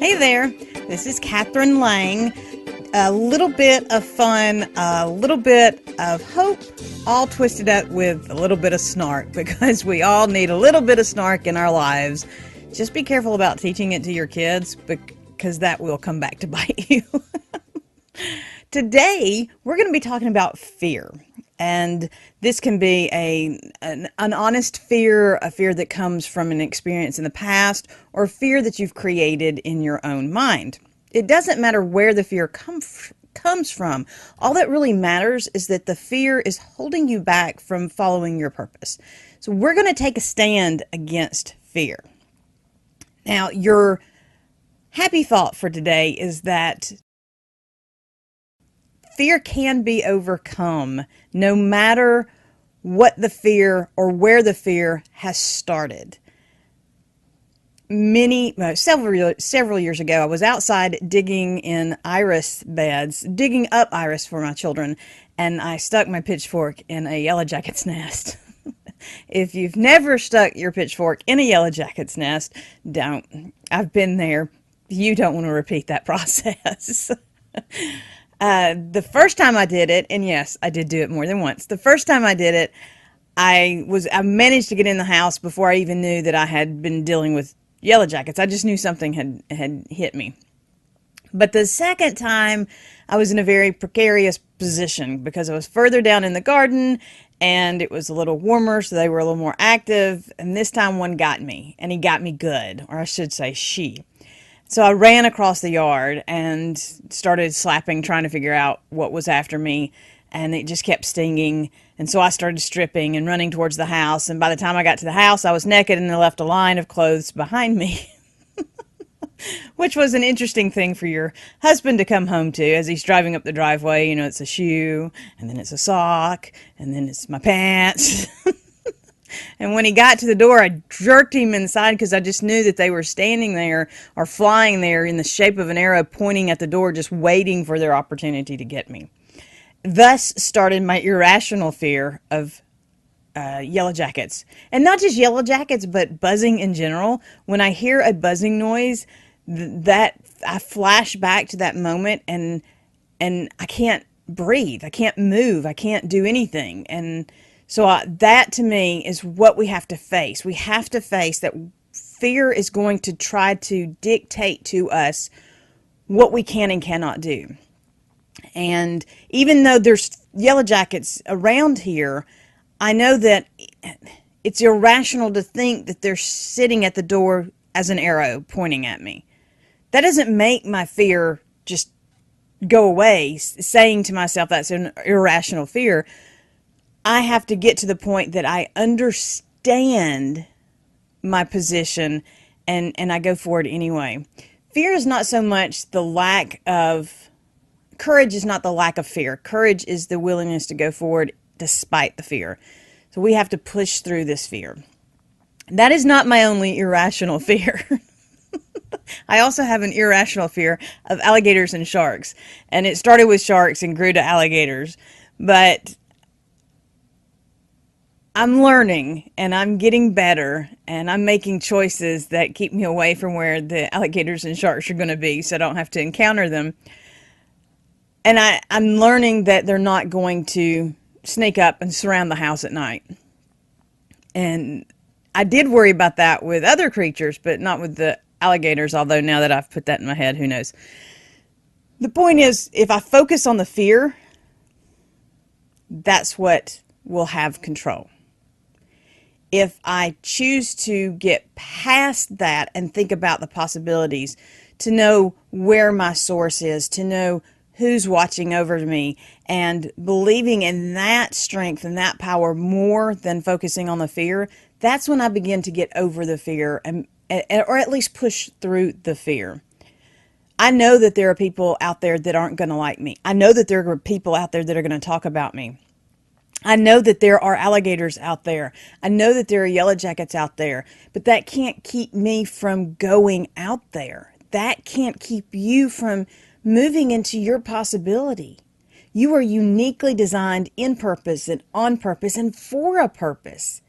Hey there, this is Catherine Lang. A little bit of fun, a little bit of hope, all twisted up with a little bit of snark because we all need a little bit of snark in our lives. Just be careful about teaching it to your kids because that will come back to bite you. Today, we're going to be talking about fear. And this can be an honest fear, a fear that comes from an experience in the past, or fear that you've created in your own mind. It doesn't matter where the fear comes from. All that really matters is that the fear is holding you back from following your purpose. So we're going to take a stand against fear. Now, your happy thought for today is that fear can be overcome no matter what the fear or where the fear has started. Several years ago, I was outside digging in iris beds, digging up iris for my children, and I stuck my pitchfork in a yellow jacket's nest. If you've never stuck your pitchfork in a yellow jacket's nest, don't. I've been there. You don't want to repeat that process. The first time I did it, and yes, I did do it more than once. The first time I did it, I managed to get in the house before I even knew that I had been dealing with yellow jackets. I just knew something had hit me. But the second time, I was in a very precarious position because I was further down in the garden and it was a little warmer, so they were a little more active. And this time one got me, and he got me good, or I should say she. So I ran across the yard and started slapping, trying to figure out what was after me, and it just kept stinging. And so I started stripping and running towards the house, and by the time I got to the house, I was naked and I left a line of clothes behind me, which was an interesting thing for your husband to come home to as he's driving up the driveway. You know, it's a shoe, and then it's a sock, and then it's my pants. And when he got to the door, I jerked him inside because I just knew that they were standing there or flying there in the shape of an arrow pointing at the door, just waiting for their opportunity to get me. Thus started my irrational fear of yellow jackets. And not just yellow jackets, but buzzing in general. When I hear a buzzing noise, that I flash back to that moment and I can't breathe. I can't move. I can't do anything. And so that to me is what we have to face. We have to face that fear is going to try to dictate to us what we can and cannot do. And even though there's yellow jackets around here, I know that it's irrational to think that they're sitting at the door as an arrow pointing at me. That doesn't make my fear just go away, saying to myself that's an irrational fear. I have to get to the point that I understand my position and I go for it anyway. Fear is not so much the lack of, courage is not the lack of fear. Courage is the willingness to go forward despite the fear. So we have to push through this fear. That is not my only irrational fear. I also have an irrational fear of alligators and sharks. And it started with sharks and grew to alligators. But I'm learning and I'm getting better and I'm making choices that keep me away from where the alligators and sharks are going to be so I don't have to encounter them. And I'm learning that they're not going to sneak up and surround the house at night. And I did worry about that with other creatures, but not with the alligators, although now that I've put that in my head, who knows. The point is, if I focus on the fear, that's what will have control. If I choose to get past that and think about the possibilities, to know where my source is, to know who's watching over me, and believing in that strength and that power more than focusing on the fear, that's when I begin to get over the fear or at least push through the fear. I know that there are people out there that aren't going to like me. I know that there are people out there that are going to talk about me. I know that there are alligators out there. I know that there are yellow jackets out there, but that can't keep me from going out there. That can't keep you from moving into your possibility. You are uniquely designed in purpose and on purpose and for a purpose.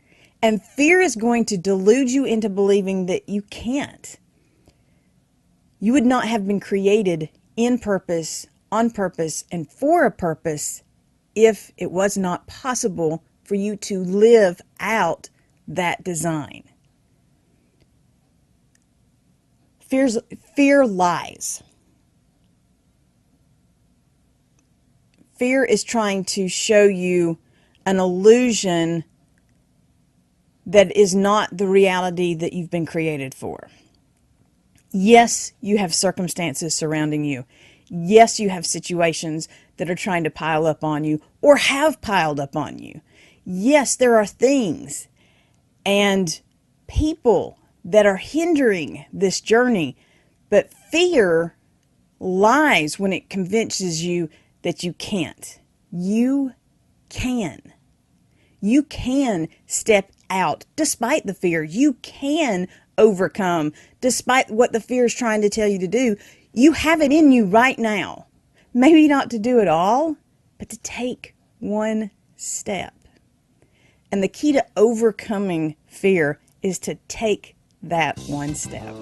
And fear is going to delude you into believing that you can't. You would not have been created in purpose, on purpose, and for a purpose if it was not possible for you to live out that design. Fear lies. Fear is trying to show you an illusion that is not the reality that you've been created for. Yes, you have circumstances surrounding you. Yes, you have situations that are trying to pile up on you or have piled up on you. Yes, there are things and people that are hindering this journey, but fear lies when it convinces you that you can't. You can. You can step out despite the fear. You can overcome despite what the fear is trying to tell you to do. You have it in you right now. Maybe not to do it all, but to take one step. And the key to overcoming fear is to take that one step.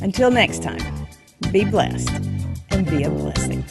Until next time, be blessed and be a blessing.